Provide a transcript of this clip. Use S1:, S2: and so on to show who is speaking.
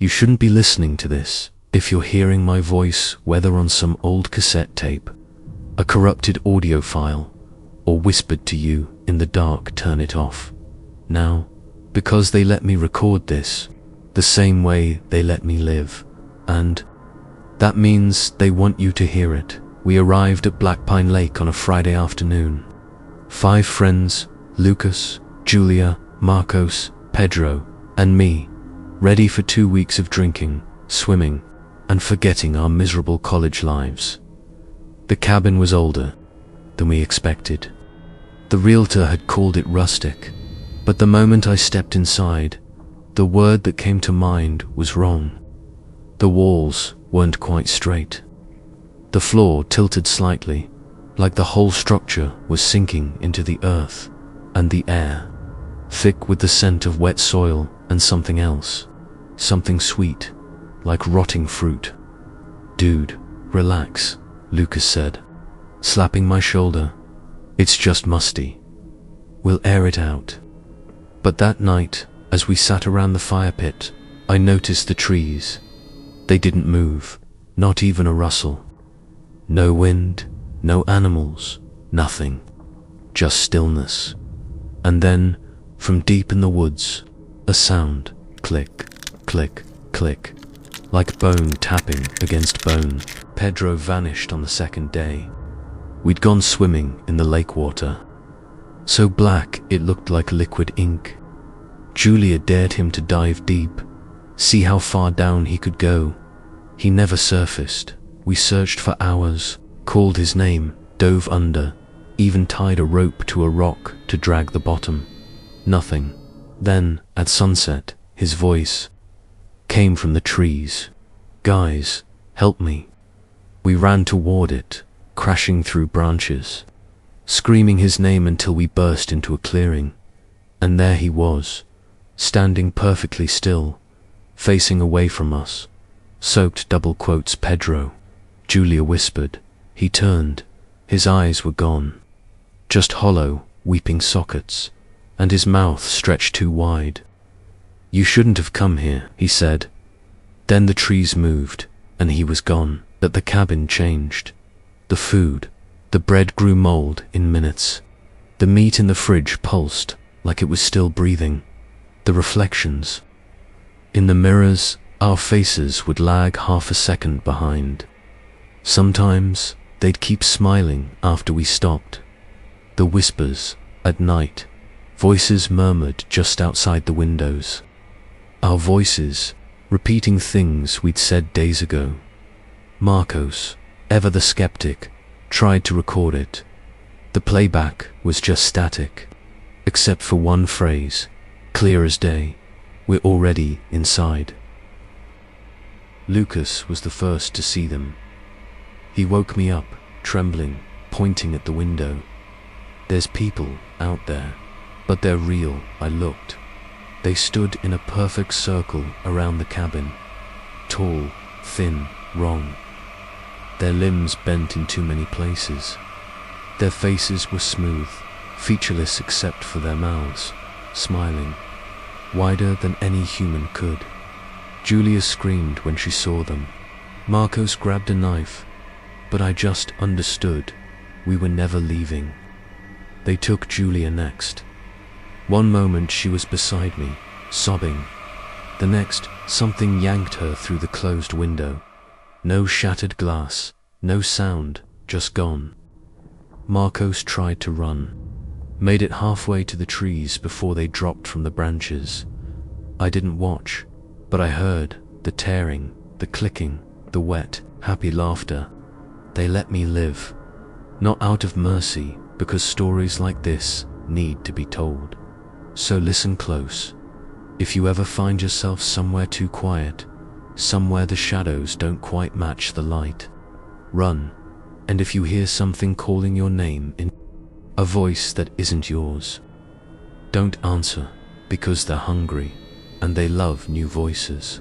S1: You shouldn't be listening to this. If you're hearing my voice, whether on some old cassette tape, a corrupted audio file, or whispered to you in the dark, turn it off. Now, because they let me record this, the same way they let me live. And that means they want you to hear it. We arrived at Blackpine Lake on a Friday afternoon. 5 friends, Lucas, Julia, Marcos, Pedro, and me, ready for 2 weeks of drinking, swimming, and forgetting our miserable college lives. The cabin was older than we expected. The realtor had called it rustic, but the moment I stepped inside, the word that came to mind was wrong. The walls weren't quite straight. The floor tilted slightly, like the whole structure was sinking into the earth, and the air, thick with the scent of wet soil and something else, something sweet, like rotting fruit. "Dude, relax," Lucas said, slapping my shoulder. "It's just musty. We'll air it out." But that night, as we sat around the fire pit, I noticed the trees. They didn't move, not even a rustle. No wind, no animals, nothing. Just stillness. And then, from deep in the woods, a sound. Click, click, click. Like bone tapping against bone. Pedro vanished on the second day. We'd gone swimming in the lake water, so black it looked like liquid ink. Julia dared him to dive deep, see how far down he could go. He never surfaced. We searched for hours, called his name, dove under, even tied a rope to a rock to drag the bottom. Nothing. Then, at sunset, his voice came from the trees. "Guys, help me." We ran toward it, crashing through branches, screaming his name until we burst into a clearing. And there he was, standing perfectly still, facing away from us. Soaked double quotes Pedro. Julia whispered. He turned. His eyes were gone. Just hollow, weeping sockets, and his mouth stretched too wide. "You shouldn't have come here," he said. Then the trees moved, and he was gone. But the cabin changed. The food, the bread grew mold in minutes. The meat in the fridge pulsed like it was still breathing. The reflections in the mirrors, our faces would lag half a second behind. Sometimes they'd keep smiling after we stopped. The whispers at night, voices murmured just outside the windows. Our voices repeating things we'd said days ago. Marcos, ever the skeptic, tried to record it. The playback was just static, except for one phrase, clear as day. "We're already inside." Lucas was the first to see them. He woke me up, trembling, pointing at the window. "There's people out there, but they're real." I looked. They stood in a perfect circle around the cabin. Tall, thin, wrong. Their limbs bent in too many places. Their faces were smooth, featureless except for their mouths, smiling, wider than any human could. Julia screamed when she saw them. Marcos grabbed a knife, but I just understood we were never leaving. They took Julia next. One moment she was beside me, sobbing. The next, something yanked her through the closed window. No shattered glass, no sound, just gone. Marcos tried to run, made it halfway to the trees before they dropped from the branches. I didn't watch, but I heard the tearing, the clicking, the wet, happy laughter. They let me live, not out of mercy, because stories like this need to be told. So listen close. If you ever find yourself somewhere too quiet, somewhere the shadows don't quite match the light, run. And if you hear something calling your name in a voice that isn't yours, don't answer, because they're hungry and they love new voices.